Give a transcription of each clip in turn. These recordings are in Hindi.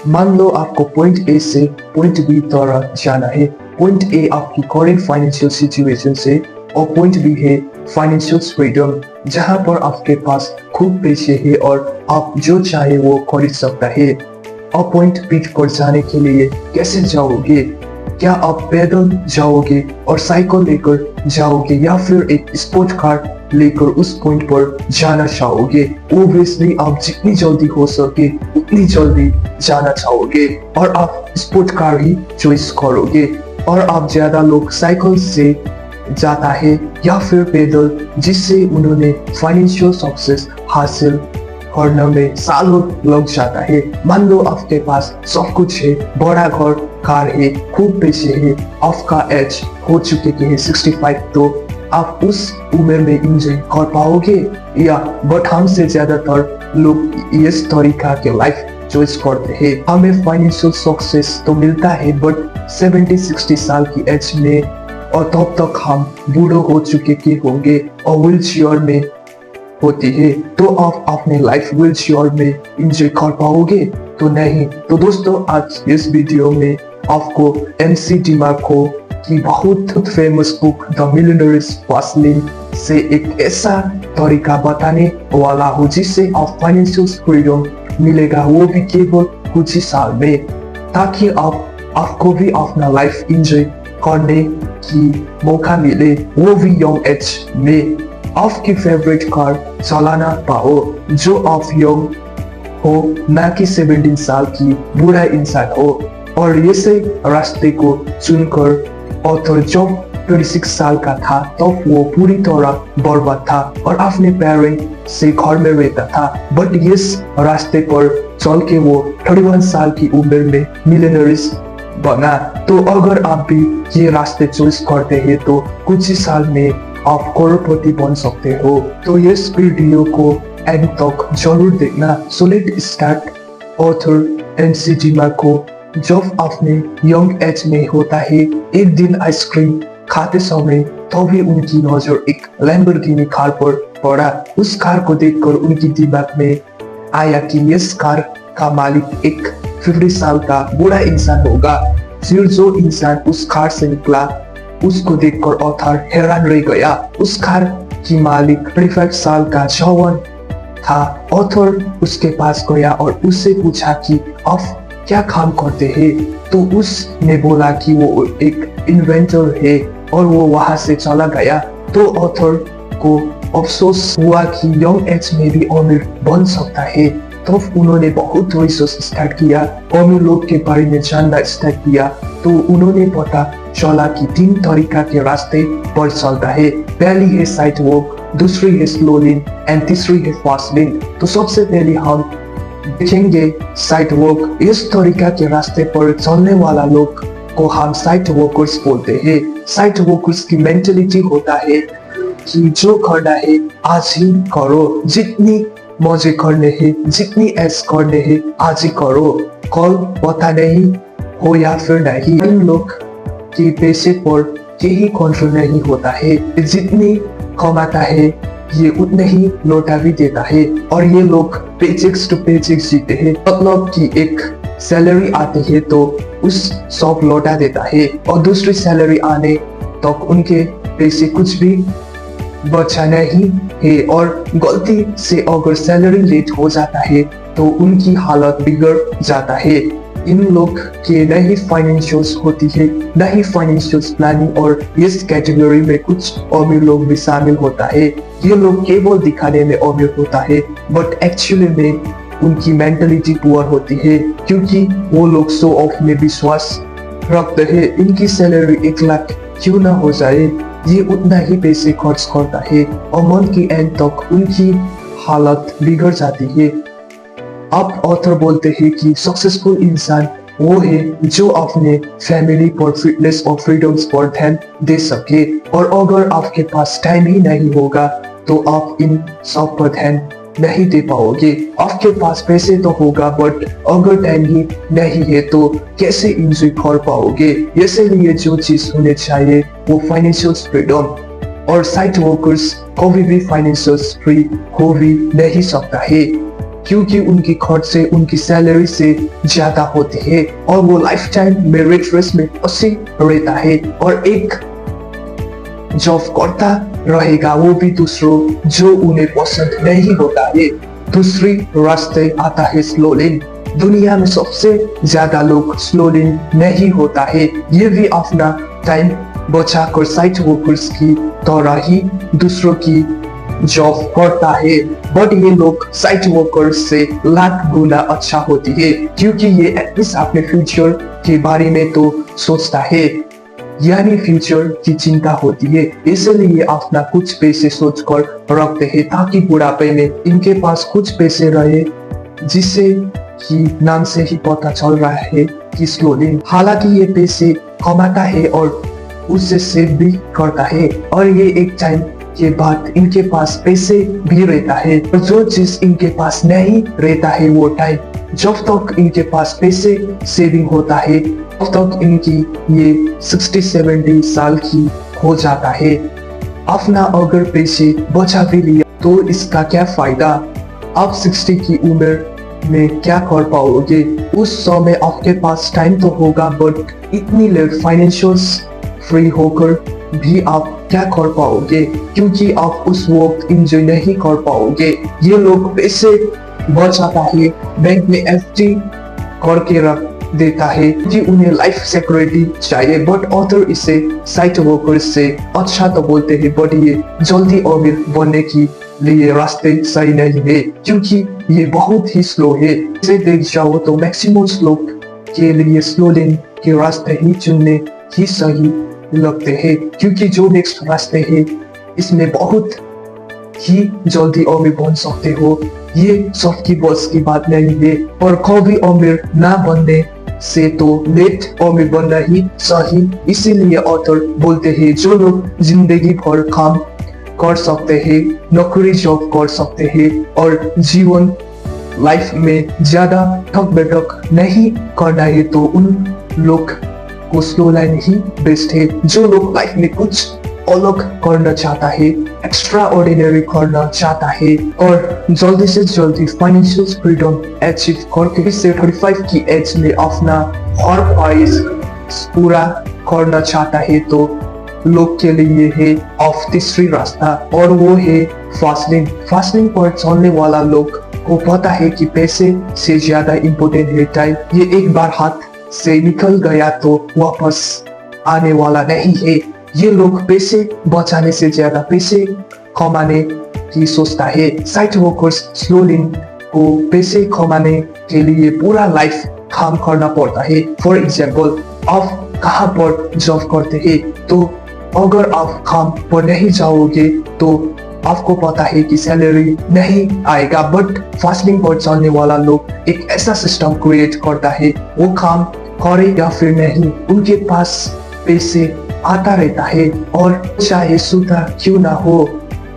मान लो आपको पॉइंट ए से पॉइंट बी तरह जाना है। पॉइंट ए आपकी करेंट फाइनेंशियल सिचुएशन से और पॉइंट बी है फाइनेंशियल फ्रीडम, जहां पर आपके पास खूब पैसे है और आप जो चाहे वो खरीद सकता है। अब पॉइंट बी पर जाने के लिए कैसे जाओगे? क्या आप पैदल जाओगे और साइकिल लेकर जाओगे या फिर एक स्पोर्ट कार लेकर उस पॉइंट पर जाना चाहोगे? ओब्वियसली आप जितनी जल्दी हो सके उतनी जल्दी जाना चाहोगे और आप स्पोर्ट कार ही चॉइस करोगे। और आप ज्यादा लोग साइकिल से जाता है या फिर पैदल, जिससे उन्होंने फाइनेंशियल सक्सेस हासिल करने में सालों लग जाता है। मान लो आपके पास सब कुछ है, बड़ा घर, कार है, खूब पैसे है, आपका एज हो चुके हैं 65, तो आप उस उम्र में एंजॉय कर पाओगे? या बट हमसे ज्यादातर लोग इस तरीका के लाइफ चॉइस करते हैं। हमें फाइनेंशियल सक्सेस तो मिलता है बट 70-60 साल की एज में, और तब तक हम बूढ़े हो चुके के होंगे और व्हील चेयर में होती है। तो आप अपने लाइफ व्हील चेयर में एंजॉय कर पाओगे? तो नहीं। तो दोस्तों, आज इस वीडियो में आपको MC डिमार्को की बहुत famous book the millionaires fast lane से एक ऐसा तरीका बताने वाला हूँ जिससे आप फाइनेंशियल फ्रीडम मिलेगा, वो भी केवल कुछ ही साल में, ताकि आपको भी अपना लाइफ एंजॉय करने की मौका मिले, वो भी यंग एज में। आपकी फेवरेट कार चलाना पाओ जो आप यंग हो, ना कि 17 साल की बुरा इंसान हो। और ऐसे रास्ते को चुनकर ऑथर जब 26 साल का था तब वो पूरी तरह बर्बाद था और अपने पेरेंट से घर में रहता था, बट इस रास्ते पर चल के वो 31 साल की उम्र में मिलियनेयर्स बना। तो अगर आप भी ये रास्ते चॉइस करते हैं तो कुछ ही साल में आप करोड़पति बन सकते हो। तो इस वीडियो को एंड तक जरूर देखना। So let start. Author MC DeMarco जब अपने यंग एज में होता है, एक दिन आइसक्रीम खाते समय तभी उनकी नजर एक लैम्बोर्गिनी कार पर पड़ा। उस कार को देखकर उनकी दिमाग में आया कि इस कार का मालिक एक 50 साल का बूढ़ा इंसान होगा। फिर जो इंसान उस कार से निकला उसको देखकर ऑथर हैरान रह गया। उस कार की मालिक 35 साल का जवान था। ऑथर उसके पास गया और उससे पूछा कि आप क्या काम करते हैं? तो उसने बोला कि वो एक इन्वेंटर है और वो वहां से चला गया। तो ऑथर को अफसोस हुआ कि यंग एज में भी अमीर बन सकता है। तो उन्होंने बहुत रिसर्च स्टार्ट किया, अमीर लोग के बारे में जानना स्टार्ट किया। तो उन्होंने पता चला कि 3 तरीका के रास्ते पर चलता है। पहली है साइड वॉक, दूसरी है स्लो लेन एंड तीसरी है फास्ट लेन। तो सबसे पहले हम देखेंगे साइड वॉक। इस तरीका के रास्ते पर चलने वाला लोग को हम साइड वॉकर्स बोलते हैं। साइड वॉकर्स की मेंटेलिटी होता है कि जो करना है आज ही करो, जितनी मजे करने हैं, जितनी ऐश करने हैं आज ही करो, कल पता नहीं हो या फिर नहीं। इन लोग के पैसे पर यही कंट्रोल नहीं होता है, जितनी कमाता है ये उतने ही लौटा भी देता है। और ये लोग पेचेक्स टू पेचेक्स जीते हैं, मतलब कि एक सैलरी आती है तो उस सब लौटा देता है और दूसरी सैलरी आने तक उनके पैसे कुछ भी बचा नहीं है। और गलती से अगर सैलरी लेट हो जाता है तो उनकी हालत बिगड़ जाता है। इन लोग के नहीं फाइनेंशियल्स होती है, नहीं फाइनेंशियल प्लानिंग, और इस कैटेगरी में कुछ अमीर लोग भी शामिल होता है। ये लोग केवल दिखाने में अमीर होता है बट एक्चुअली में उनकी मेंटलिटी पुअर होती है, क्योंकि वो लोग शो ऑफ में विश्वास रखते हैं। इनकी सैलरी 1 लाख क्यों ना हो जाए, ये उतना ही पैसे खर्च करता है और मंथ की एंड तक उनकी हालत बिगड़ जाती है। अब ऑथर बोलते हैं कि सक्सेसफुल इंसान वो है जो अपने फैमिली पर, फिटनेस और फ्रीडम्स पर ध्यान दे सके। और अगर आपके पास टाइम ही नहीं होगा तो आप इन सब पर ध्यान नहीं दे पाओगे। आपके पास पैसे तो होगा बट अगर टाइम ही नहीं है तो कैसे एंजॉय कर पाओगे? इसीलिए जो चीज होने चाहिए वो फाइनेंशियल फ्रीडम, और साइड वर्कर्स कभी भी फाइनेंशियल फ्री हो भी नहीं सकता है, क्योंकि उनकी खर्चे उनकी सैलरी से ज्यादा होती है और वो लाइफ टाइम मेरिट रेस में फंसे रहता है और एक जॉब करता रहेगा, वो भी दूसरों जो उन्हें पसंद नहीं होता है। दूसरी रास्ते आता है स्लो लेन। दुनिया में सबसे ज्यादा लोग स्लो लेन नहीं होता है, ये भी अपना टाइम बचाकर साइट वर्कर्स की तरह ही दूसरों की जॉब करता है, बट ये लोग साइट वर्कर्स से लाख गुना अच्छा होती है क्योंकि ये एटलीस्ट अपने फ्यूचर के बारे में तो सोचता है, यानी फ्यूचर की चिंता होती है, इसलिए अपना कुछ पैसे सोचकर रखते हैं ताकि बुढ़ापे में इनके पास कुछ पैसे रहे, जिससे कि नाम से ही पता चल रहा है कि स्लो लेन। हालांकि ये पैसे कमाता है और उससे सेव भी करता है और ये एक टाइम के बाद इनके पास पैसे भी रहता है, और जो चीज इनके पास नहीं रहता है वो टाइम। जब तक इनके पास पैसे सेविंग होता है तब तक इनकी ये 60-70 साल की हो जाता है। अपना अगर पैसे बचा भी लिया तो इसका क्या फायदा? आप 60 की उम्र में क्या कर पाओगे? उस समय आपके पास टाइम तो होगा, बट इतनी लेट फाइनेंशियल फ्री होकर भी आप क्या कर पाओगे, क्योंकि आप उस वक्त एंजॉय नहीं कर पाओगे। ये लोग पैसे बचाता है, बैंक में एफडी करके रख देता है कि उन्हें लाइफ सिक्योरिटी चाहिए, बट अदर इसे साइट वर्कर्स से अच्छा तो बोलते हैं, बट ये जल्दी अमीर बनने की लिए रास्ते सही नहीं है क्योंकि ये बहुत ही स्लो है। इसे देख जाओ तो मैक्सिमम लोग के लिए स्लो लेन के रास्ते ही चुनने ही सही लगते हैं, क्योंकि जो नेक्स्ट रास्ते हैं इसमें बहुत ही जल्दी अमीर बन सकते हो। ये सबकी बस की बात नहीं है, और कभी अमीर ना बनने से तो लेट अमीर बनना ही सही। इसीलिए ऑथर बोलते हैं जो लोग जिंदगी भर काम कर सकते हैं, नौकरी जॉब कर सकते हैं और जीवन लाइफ में ज्यादा ठक बैठक नहीं करना है, तो उन लोग को स्लो लाइन ही बेस्ट है। जो लोग लाइफ में कुछ अलग करना चाहता है, एक्स्ट्रा ऑर्डिनरी करना चाहता है और जल्दी से जल्दी फाइनेंशियल फ्रीडम अचीव करके 35 की एज में अपना हर ख्वाहिश पूरा करना चाहता है, तो लोग के लिए है ऑफ तीसरी रास्ता, और वो है फास्टिंग। फास्टिंग पर चलने वाला लोग को पता है कि पैसे से ज्यादा इम्पोर्टेंट है टाइम। ये एक बार हाथ से निकल गया तो वापस आने वाला नहीं है। ये लोग पैसे बचाने से ज्यादा पैसे कमाने की सोचता है। साइट वर्कर्स स्लो लेन को पैसे कमाने के लिए पूरा लाइफ काम करना पड़ता है। फॉर एग्जाम्पल, आप कहाँ पर जॉब करते हैं, तो अगर आप काम पर नहीं जाओगे तो आपको पता है कि सैलरी नहीं आएगा, बट फास्टिंग पर चलने वाला लोग एक ऐसा सिस्टम क्रिएट करता है, वो काम करे या फिर नहीं, उनके पास पैसे आता रहता है, और चाहे सुधा क्यों ना हो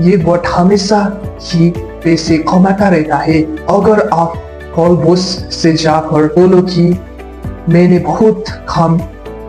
ये बट हमेशा ही पैसे कमाता रहता है। अगर आप कॉल बॉस से जाकर बोलो कि मैंने बहुत काम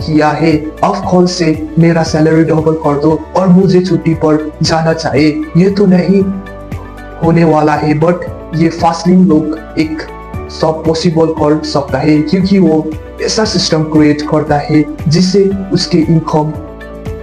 किया है, अब कॉल से मेरा सैलरी डबल कर दो और मुझे छुट्टी पर जाना चाहिए, ये तो नहीं होने वाला है, बट ये फास्टिंग लोग एक सब पॉसिबल कर सकता है, क्योंकि वो ऐसा सिस्टम क्रिएट करता है जिससे उसके इनकम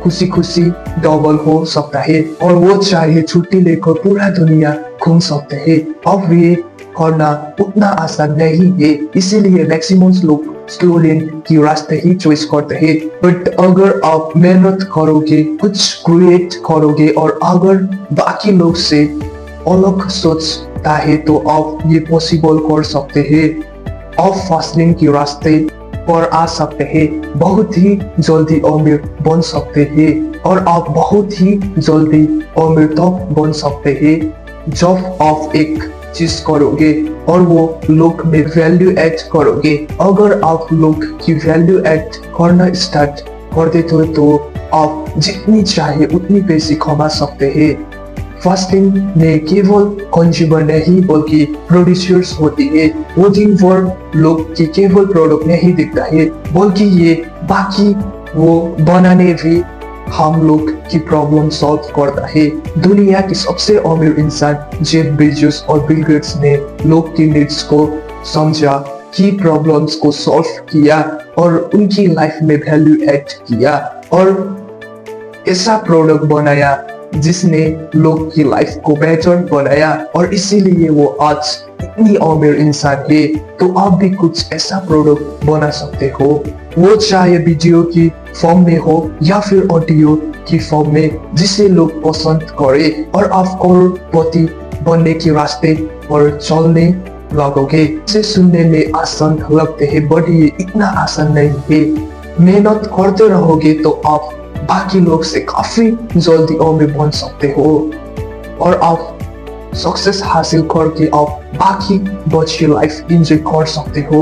खुशी खुशी डबल हो सकता है और वो चाहे छुट्टी लेकर पूरा दुनिया घूम सकते हैं। अब ये करना उतना आसान नहीं है, इसीलिए मैक्सिमम लोग स्लो लेन की रास्ते ही चॉइस करते हैं। बट अगर आप मेहनत करोगे, कुछ क्रिएट करोगे और अगर बाकी लोग से अलग सोचता है तो आप ये पॉसिबल कर सकते हैं। आप फास्टिंग की रास्ते पर आ सकते हैं, बहुत ही जल्दी अमीर बन सकते हैं, और आप बहुत ही जल्दी अमीर तक बन सकते हैं जब आप एक चीज करोगे और वो लोग में वैल्यू ऐड करोगे। अगर आप लोग की वैल्यू ऐड करना स्टार्ट कर देते हो तो आप जितनी चाहे उतनी पैसे कमा सकते हैं। फास्टिंग में केवल कंज्यूमर नहीं बल्कि प्रोड्यूसर्स होती है। वो दिन भर लोग की केवल प्रोडक्ट नहीं दिखता है, बल्कि ये बाकी वो बनाने भी हम लोग की प्रॉब्लम सॉल्व करता है। दुनिया की सबसे अमीर इंसान जेफ बेजोस और बिल गेट्स ने लोग की नीड्स को समझा, की प्रॉब्लम्स को सॉल्व किया और उनकी लाइफ में वैल्यू ऐड किया और ऐसा प्रोडक्ट बनाया जिसने लोग की लाइफ को बेहतर बनाया और इसीलिए वो आज इतनी अमीर इंसान है। तो आप भी कुछ ऐसा प्रोडक्ट बना सकते हो, वो चाहे वीडियो की फॉर्म में हो या फिर ऑडियो की फॉर्म में, जिसे लोग पसंद करे और आप करोड़पति बनने के रास्ते पर चलने लगोगे। इसे सुनने में आसान लगते हैं बट ये इतना आसान नहीं है। मेहनत करते रहोगे तो आप बाकी लोग से काफी जल्दी अमीर बन सकते हो और आप सक्सेस हासिल करके आप बाकी बची लाइफ एंजॉय कर सकते हो।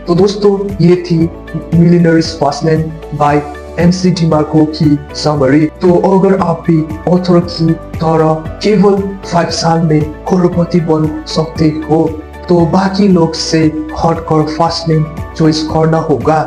तो दोस्तों ये थी मिलियनेयर्स फर्स्ट लेन बाय MC डिमार्को की समरी। तो अगर आप भी ऑथर की तरह केवल 5 साल में करोड़पति बन सकते हो तो बाकी लोग से हटकर फर्स्ट लेन चॉइस करना होगा।